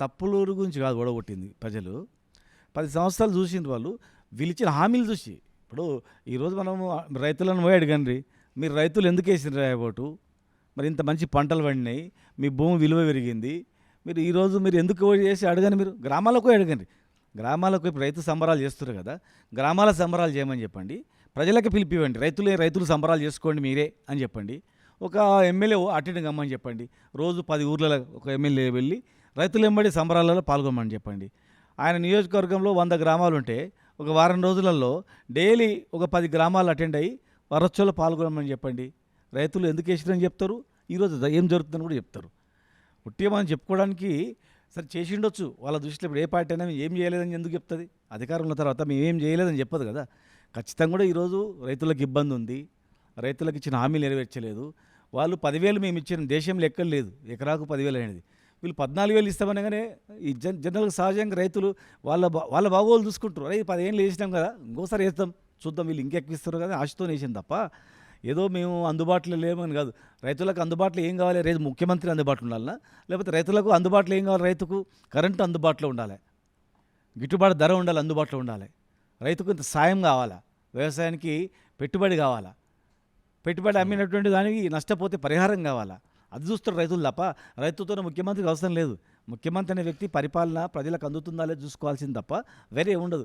తప్పులూరు గురించి కాదు ఓడగొట్టింది ప్రజలు. 10 సంవత్సరాలు చూసిండ్రు వాళ్ళు. వీళ్ళిచ్చిన హామీలు చూసి. ఇప్పుడు ఈరోజు మనము రైతులను పోయి అడగండి. మీరు రైతులు ఎందుకు వేసిండ్రా ఓటు? మరి ఇంత మంచి పంటలు పండినాయి. మీ భూమి విలువ పెరిగింది. మీరు ఈరోజు మీరు ఎందుకు ఓటు చేసి అడగండి మీరు. గ్రామాలకు పోయి అడగండి. గ్రామాలకు ఇప్పుడు రైతు సంబరాలు చేస్తున్నారు కదా! గ్రామాల సంబరాలు చేయమని చెప్పండి. ప్రజలకి పిలిపివ్వండి. రైతులు సంబరాలు చేసుకోండి మీరే అని చెప్పండి. ఒక ఎమ్మెల్యే అటెండ్ కమ్మని చెప్పండి. రోజు 10 ఊర్లలో ఒక ఎమ్మెల్యే వెళ్ళి రైతులు వెంబడి సంబరాలలో పాల్గొనమని చెప్పండి. ఆయన నియోజకవర్గంలో 100 గ్రామాలుంటే ఒక వారం రోజులలో డైలీ ఒక 10 గ్రామాలు అటెండ్ అయ్యి వరొచ్చలో పాల్గొనమని చెప్పండి. రైతులు ఎందుకు వేసిరని చెప్తారు. ఈరోజు ఏం జరుగుతుందని కూడా చెప్తారు. ఉట్టిగా మనం చెప్పుకోవడానికి సరే చేసిండొచ్చు. వాళ్ళ దృష్టిలో ఇప్పుడు ఏ పార్టీ అయినా ఏం చేయలేదని ఎందుకు చెప్తుంది? అధికారంలో తర్వాత మేమేం చేయలేదని చెప్పదు కదా! ఖచ్చితంగా కూడా ఈరోజు రైతులకు ఇబ్బంది ఉంది. రైతులకు ఇచ్చిన హామీలు నెరవేర్చలేదు. వాళ్ళు 10,000 మేము ఇచ్చిన దేశంలో ఎక్కడ లేదు. ఎకరాకు 10,000 అనేది. వీళ్ళు 14,000 ఇస్తామనగానే ఈ జనరల్గా సహజంగా రైతులు వాళ్ళ బాగోలు చూసుకుంటారు. అరే 10 ఏళ్ళు వేసినాం కదా, ఇంకోసారి వేస్తాం చూద్దాం వీళ్ళు ఇంకెక్కువ ఇస్తారు కదా ఆశతో వేసింది తప్ప ఏదో మేము అందుబాటులో లేమని కాదు. రైతులకు అందుబాటులో ఏం కావాలి? రైతు ముఖ్యమంత్రి అందుబాటులో ఉండాలనా? లేకపోతే రైతులకు అందుబాటులో ఏం కావాలి? రైతుకు కరెంటు అందుబాటులో ఉండాలి. గిట్టుబాటు ధర ఉండాలి, అందుబాటులో ఉండాలి. రైతుకు ఇంత సాయం కావాలా? వ్యవసాయానికి పెట్టుబడి కావాలా? పెట్టుబడి అమ్మినటువంటి దానికి నష్టపోతే పరిహారం కావాలా? అది చూస్తారు రైతులు తప్ప రైతుతోనే ముఖ్యమంత్రికి అవసరం లేదు. ముఖ్యమంత్రి అనే వ్యక్తి పరిపాలన ప్రజలకు అందుతుందా లేదో చూసుకోవాల్సింది తప్ప వేరే ఉండదు.